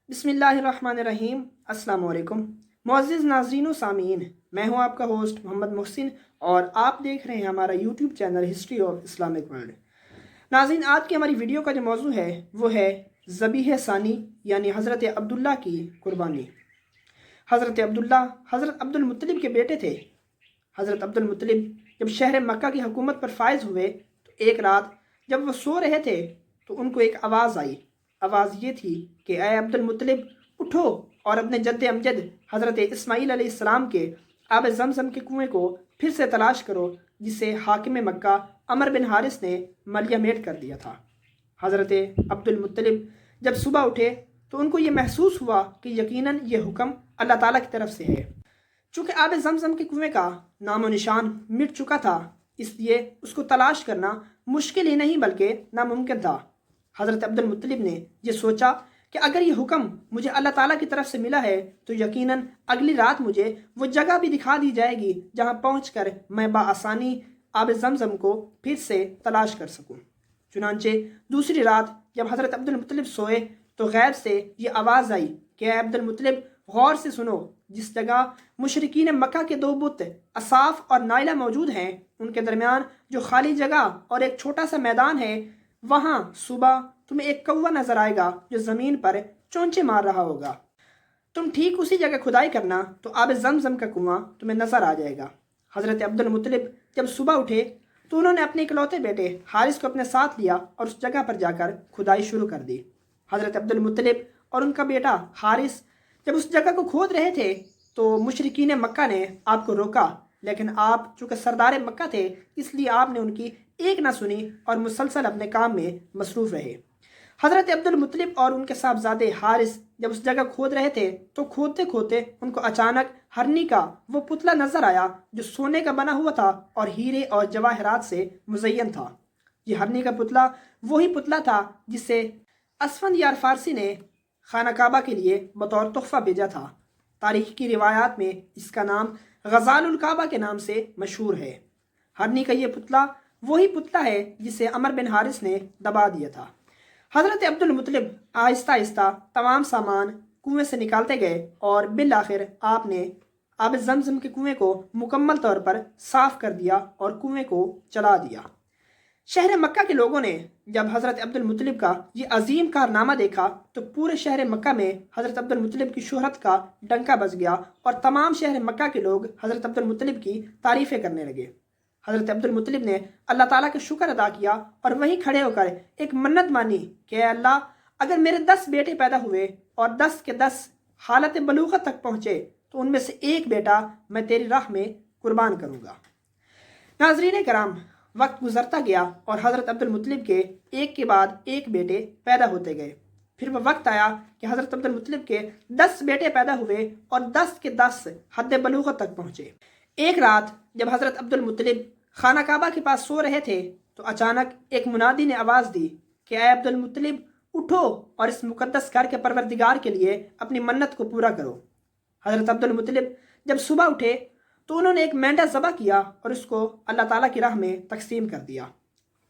बिस्मिल्लाहिर्रहमानिर्रहीम। अस्सलाम वालेकुम मुअज़्ज़िज़ नाज़रीन व सामीन, मैं हूं आपका होस्ट मोहम्मद मुहसिन और आप देख रहे हैं हमारा YouTube channel history of Islamic world. नाज़रीन, आज की हमारी वीडियो का जो मौजू है वो है ज़बीह सानी यानी हज़रत अब्दुल्ला की कुर्बानी। हज़रत अब्दुल्ला हज़रत अब्दुल मुत्तलिब के बेटे थे। हज़रत अब्दुल मुत्तलिब जब शहर मक्का की हुकूमत पर फायज हुए तो एक रात जब वो सो रहे थे तो उनको एक आवाज़ आई। आवाज़ ये थी कि ऐ अब्दुल मुत्तलिब, उठो और अपने जद्द अमजद हज़रत इस्माईल अलैहिस्सलाम के आब ज़मज़म के कुएं को फिर से तलाश करो, जिसे हाकिम मक्का अमर बिन हारिस ने मलियामेट कर दिया था। हज़रत अब्दुल मुत्तलिब जब सुबह उठे तो उनको ये महसूस हुआ कि यकीनन ये हुक्म अल्लाह ताला की तरफ से है। चूँकि आब ज़मज़म के कुएं का नामो निशान मिट चुका था, इसलिए उसको तलाश करना मुश्किल ही नहीं बल्कि नामुमकिन था। हज़रत अब्दुल मुत्तलिब ने यह सोचा कि अगर ये हुक्म मुझे अल्लाह ताला की तरफ से मिला है तो यकीनन अगली रात मुझे वो जगह भी दिखा दी जाएगी जहाँ पहुँचकर मैं बाआसानी आब ज़मज़म को फिर से तलाश कर सकूँ। चुनांचे दूसरी रात जब हज़रत अब्दुल मुत्तलिब सोए तो गैब से ये आवाज़ आई कि ऐ अब्दुल मुत्तलिब, गौर से सुनो, जिस जगह मुशरिकीन मक्का के दो बुत असाफ और नाइला मौजूद हैं, उनके दरमियान जो खाली जगह और एक छोटा सा मैदान है, वहाँ सुबह तुम्हें एक कौवा नजर आएगा जो ज़मीन पर चोंचे मार रहा होगा। तुम ठीक उसी जगह खुदाई करना तो आब ज़मज़म का कुआं तुम्हें नजर आ जाएगा। हज़रत अब्दुल मुत्तलिब जब सुबह उठे तो उन्होंने अपने इकलौते बेटे हारिस को अपने साथ लिया और उस जगह पर जाकर खुदाई शुरू कर दी। हज़रत अब्दुल मुत्तलिब और उनका बेटा हारिस जब उस जगह को खोद रहे थे तो मुशरिकीन मक्का ने आपको रोका, लेकिन आप चूँकि सरदार मक्का थे इसलिए आपने उनकी एक ना सुनी और मुसलसल अपने काम में मसरूफ़ रहे। हज़रत अब्दुल मुत्तलिब और उनके साहबजादे हारिस जब उस जगह खोद रहे थे तो खोदते खोदते उनको अचानक हरनी का वो पुतला नजर आया जो सोने का बना हुआ था और हीरे और जवाहरात से मुज़य्यन था। ये हरनी का पुतला वही पुतला था जिसे असफंदयार फारसी ने खाना काबा के लिए बतौर तोहफा भेजा था। तारीख की रिवायात में इसका नाम गज़ालुल काबा के नाम से मशहूर है। हरनी का ये पुतला वही पुतला है जिसे अमर बिन हारिस ने दबा दिया था। हज़रत अब्दुल मुत्तलिब आहिस्ता आहिस्ता तमाम सामान कुएं से निकालते गए और बिल आखिर आपने आब ज़मज़म के कुएं को मुकम्मल तौर पर साफ़ कर दिया और कुएं को चला दिया। शहर मक्का के लोगों ने जब हज़रत अब्दुल मुत्तलिब का ये अजीम कारनामा देखा तो पूरे शहर मक्का में हज़रत अब्दुल मुत्तलिब की शोहरत का डंका बज गया और तमाम शहर मक्का के लोग हज़रत अब्दुल मुत्तलिब की तारीफ़ें करने लगे। हज़रत अब्दुल मुत्तलिब ने अल्लाह ताला का शुक्र अदा किया और वहीं खड़े होकर एक मन्नत मानी कि अल्लाह, अगर मेरे 10 बेटे पैदा हुए और 10 के 10 हालत बलूगत तक पहुँचे तो उनमें से एक बेटा मैं तेरी राह में कुर्बान करूँगा। नाज़रीन कराम, वक्त गुजरता गया और हज़रत अब्दुल मुत्तलिब के एक के बाद एक बेटे पैदा होते गए। फिर वह वक्त आया कि हज़रत अब्दुल मुत्तलिब के 10 बेटे पैदा हुए और 10 के 10 हद बलूगत तक पहुँचे। एक रात जब हज़रत अब्दुल मुत्तलिब खाना काबा के पास सो रहे थे तो अचानक एक मुनादी ने आवाज़ दी कि ऐ अब्दुल मुत्तलिब, उठो और इस मुकद्दस घर के परवरदिगार के लिए अपनी मन्नत को पूरा करो। हज़रत अब्दुल मुत्तलिब जब सुबह उठे तो उन्होंने एक मेंढा ज़बह किया और उसको अल्लाह ताला की राह में तकसीम कर दिया।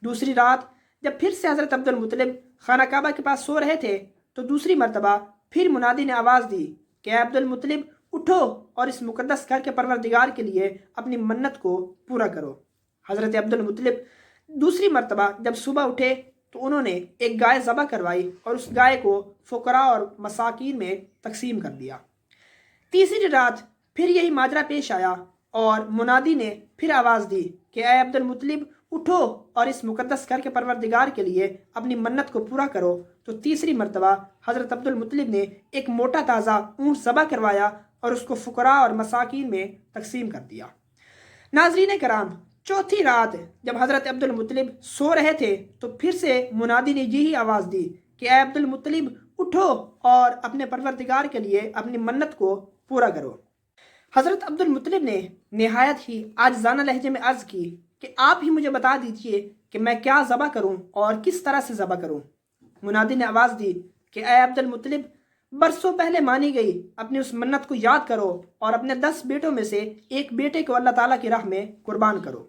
दूसरी रात जब फिर से हज़रत अब्दुल मुत्तलिब खाना काबा के पास सो रहे थे तो दूसरी मरतबा फिर मुनादी ने आवाज़ दी कि ऐ अब्दुल मुत्तलिब, उठो और इस मुकद्दस घर के परवरदिगार के लिए अपनी मन्नत को पूरा करो। हज़रत अब्दुल मुत्तलिब दूसरी मरतबा जब सुबह उठे तो उन्होंने एक गाय ज़बह करवाई और उस गाय को फ़ुकरा और मसाकीन में तकसीम कर दिया। तीसरी रात फिर यही माजरा पेश आया और मुनादी ने फिर आवाज़ दी कि ऐ अब्दुल मुत्तलिब, उठो और इस मुकद्दस घर के परवरदिगार के लिए अपनी मन्नत को पूरा करो। तो तीसरी मरतबा हज़रत अब्दुल मुत्तलिब ने एक मोटा ताज़ा ऊँट ज़बह करवाया और उसको फ़ुकरा और मसाकीन में तकसीम कर दिया। नाज़रीन कराम, चौथी रात जब हज़रत अब्दुल मुत्तलिब सो रहे थे तो फिर से मुनादी ने यही आवाज़ दी कि ऐ अब्दुल मुत्तलिब, उठो और अपने परवरदिगार के लिए अपनी मन्नत को पूरा करो। हज़रत अब्दुल मुत्तलिब ने नहायत ही आजिज़ाना लहजे में अर्ज़ की कि आप ही मुझे बता दीजिए कि मैं क्या ज़बह करूं और किस तरह से ज़बह करूं। मुनादी ने आवाज़ दी कि ऐ अब्दुल मुत्तलिब, बरसों पहले मानी गई अपनी उस मन्नत को याद करो और अपने 10 बेटों में से एक बेटे को अल्लाह ताला की राह में कुर्बान करो।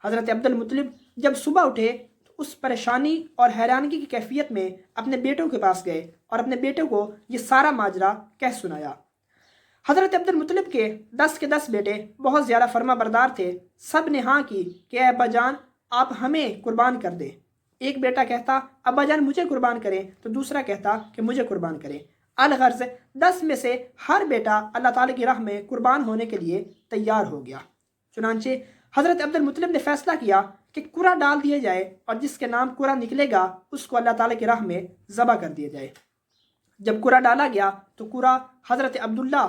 हज़रत अब्दुल मुत्तलिब जब सुबह उठे तो اس پریشانی اور حیرانگی کی کیفیت میں اپنے بیٹوں کے پاس گئے اور اپنے بیٹوں کو یہ سارا ماجرا کہہ سنایا۔ حضرت عبد المطلب کے 10 بیٹے بہت زیادہ فرما بردار تھے۔ سب نے ہاں کی کہ اے ابا جان آپ ہمیں قربان کر دیں۔ ایک بیٹا کہتا ابا جان مجھے قربان کریں، تو دوسرا کہتا کہ مجھے قربان کریں۔ الغرض 10 میں سے ہر بیٹا اللہ تعالیٰ کی راہ میں قربان ہونے کے لیے تیار ہو گیا۔ چنانچہ حضرت عبد المطلب نے فیصلہ کیا کہ قرعہ ڈال دیا جائے اور جس کے نام قرعہ نکلے گا اس کو اللہ تعالیٰ کی راہ میں ذبح کر دیا جائے۔ جب قرعہ ڈالا گیا تو قرعہ حضرت عبداللہ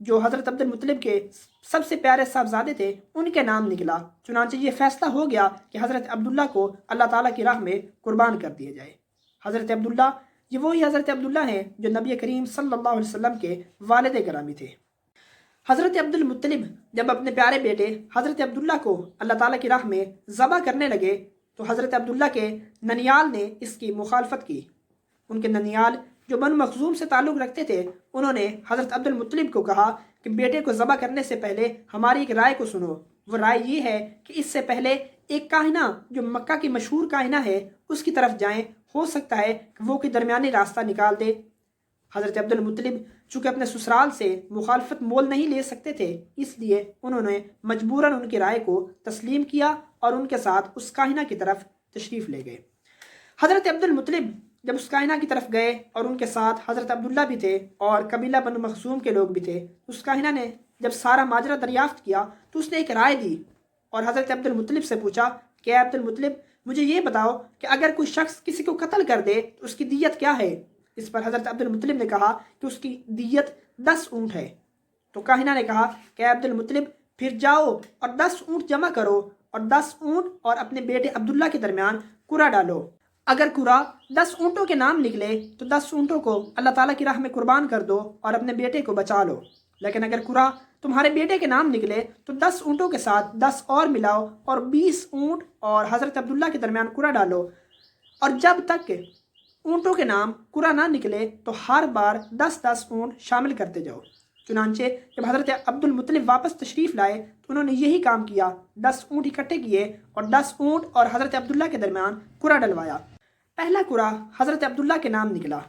جو حضرت عبد المطلب کے سب سے پیارے صاحبزادے تھے ان کے نام نکلا۔ چنانچہ یہ فیصلہ ہو گیا کہ حضرت عبداللہ کو اللہ تعالیٰ کی راہ میں قربان کر دیا جائے۔ حضرت عبداللہ یہ وہی حضرت عبداللہ ہیں جو نبی کریم صلی اللہ علیہ وسلم کے والد گرامی تھے۔ حضرت عبد المطلب جب اپنے پیارے بیٹے حضرت عبداللہ کو اللہ تعالیٰ کی راہ میں ذبح کرنے لگے تو حضرت عبداللہ کے ننیال نے اس کی مخالفت کی۔ ان کے ننیال جو بنو مخزوم سے تعلق رکھتے تھے انہوں نے حضرت عبد المطلب کو کہا کہ بیٹے کو ذبح کرنے سے پہلے ہماری ایک رائے کو سنو۔ وہ رائے یہ ہے کہ اس سے پہلے ایک کاہنہ جو مکہ کی مشہور کاہنہ ہے اس کی طرف جائیں، ہو سکتا ہے کہ وہ کوئی درمیانی راستہ نکال دے۔ حضرت عبد المطلب چونکہ اپنے سسرال سے مخالفت مول نہیں لے سکتے تھے، اس لیے انہوں نے مجبوراً ان کی رائے کو تسلیم کیا اور ان کے ساتھ اس کاہنہ کی طرف تشریف لے گئے۔ حضرت عبد المطلب جب اس کاہنہ کی طرف گئے اور ان کے ساتھ حضرت عبداللہ بھی تھے اور قبیلہ بنو مخزوم کے لوگ بھی تھے، اس کاہنہ نے جب سارا ماجرا دریافت کیا تو اس نے ایک رائے دی اور حضرت عبد المطلب سے پوچھا کہ اے عبد المطلب مجھے یہ بتاؤ کہ اگر کوئی شخص کسی کو قتل کر دے تو اس کی دیت کیا ہے؟ اس پر حضرت عبد المطلب نے کہا کہ اس کی دیت 10 اونٹ ہے۔ تو کاہنہ نے کہا کہ اے عبد المطلب پھر جاؤ اور 10 اونٹ جمع کرو اور 10 اونٹ اور اپنے بیٹے عبداللہ کے درمیان قرعہ ڈالو۔ اگر قرعہ 10 اونٹوں کے نام نکلے تو 10 اونٹوں کو اللہ تعالیٰ کی راہ میں قربان کر دو اور اپنے بیٹے کو بچا لو، لیکن اگر قرعہ تمہارے بیٹے کے نام نکلے تو 10 اونٹوں کے ساتھ 10 اور ملاؤ اور 20 اونٹ اور حضرت عبداللہ کے درمیان قرعہ ڈالو، اور جب تک اونٹوں کے نام قرعہ نہ نکلے تو ہر بار 10 اونٹ شامل کرتے جاؤ۔ چنانچہ جب حضرت عبد المطلب واپس تشریف لائے تو انہوں نے یہی کام کیا، 10 اونٹ اکٹھے کیے اور 10 اونٹ اور حضرت عبداللہ کے درمیان قرعہ ڈلوایا۔ پہلا قرعہ حضرت عبداللہ کے نام نکلا،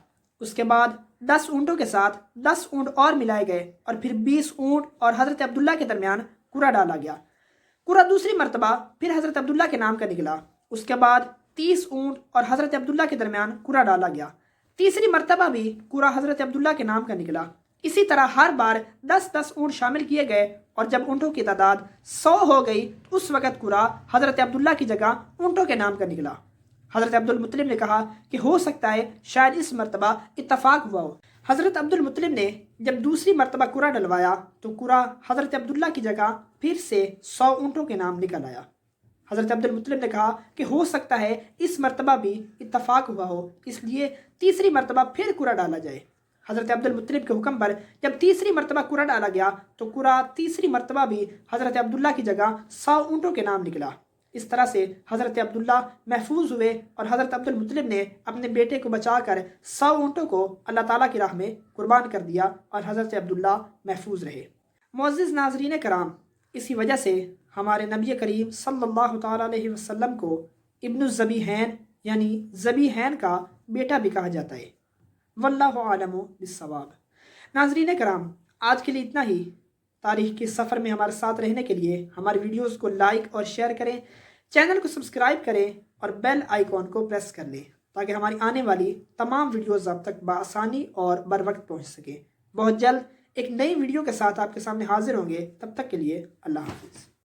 اس کے بعد 10 اونٹوں کے ساتھ 10 اونٹ اور ملائے گئے اور پھر 20 اونٹ اور حضرت عبداللہ کے درمیان قرعہ ڈالا گیا۔ قرعہ دوسری مرتبہ پھر حضرت عبداللہ کے نام کا نکلا، اس کے بعد 30 اونٹ اور حضرت عبداللہ کے درمیان قرعہ ڈالا گیا۔ تیسری مرتبہ بھی قرعہ حضرت عبداللہ کے نام کا نکلا۔ اسی طرح ہر بار 10 اونٹ شامل کیے گئے اور جب اونٹوں کی تعداد 100 ہو گئی تو اس وقت قرعہ حضرت عبداللہ کی جگہ اونٹوں کے نام کا نکلا۔ حضرت عبد المطلب نے کہا کہ ہو سکتا ہے شاید اس مرتبہ اتفاق ہوا ہو۔ حضرت عبد المطلب نے جب دوسری مرتبہ قرعہ ڈلوایا تو قرعہ حضرت عبداللہ کی جگہ پھر سے 100 اونٹوں کے نام نکل آیا۔ حضرت عبد المطلب نے کہا کہ ہو سکتا ہے اس مرتبہ بھی اتفاق ہوا ہو، اس لیے تیسری مرتبہ پھر قرعہ ڈالا جائے۔ حضرت عبد المطلب کے حکم پر جب تیسری مرتبہ قرعہ ڈالا گیا تو قرعہ تیسری مرتبہ بھی حضرت عبداللہ کی جگہ 100 اونٹوں کے نام نکلا۔ اس طرح سے حضرت عبداللہ محفوظ ہوئے اور حضرت عبد المطلب نے اپنے بیٹے کو بچا کر 100 اونٹوں کو اللہ تعالیٰ کی راہ میں قربان کر دیا اور حضرت عبداللہ محفوظ رہے۔ معزز ناظرین کرام، اسی وجہ سے ہمارے نبی کریم صلی اللہ تعالیٰ علیہ وسلم کو ابن الذبیحین یعنی ذبیحین کا بیٹا بھی کہا جاتا ہے۔ واللہ عالم بالصواب۔ ناظرین کرام، آج کے لیے اتنا ہی۔ تاریخ کے سفر میں ہمارے ساتھ رہنے کے لیے ہماری ویڈیوز کو لائک اور شیئر کریں، چینل کو سبسکرائب کریں اور بیل آئیکن کو پریس کر لیں تاکہ ہماری آنے والی تمام ویڈیوز آپ تک بآسانی اور بر وقت پہنچ سکیں۔ بہت جلد ایک نئی ویڈیو کے ساتھ آپ کے سامنے حاضر ہوں گے، تب تک کے لیے اللہ حافظ۔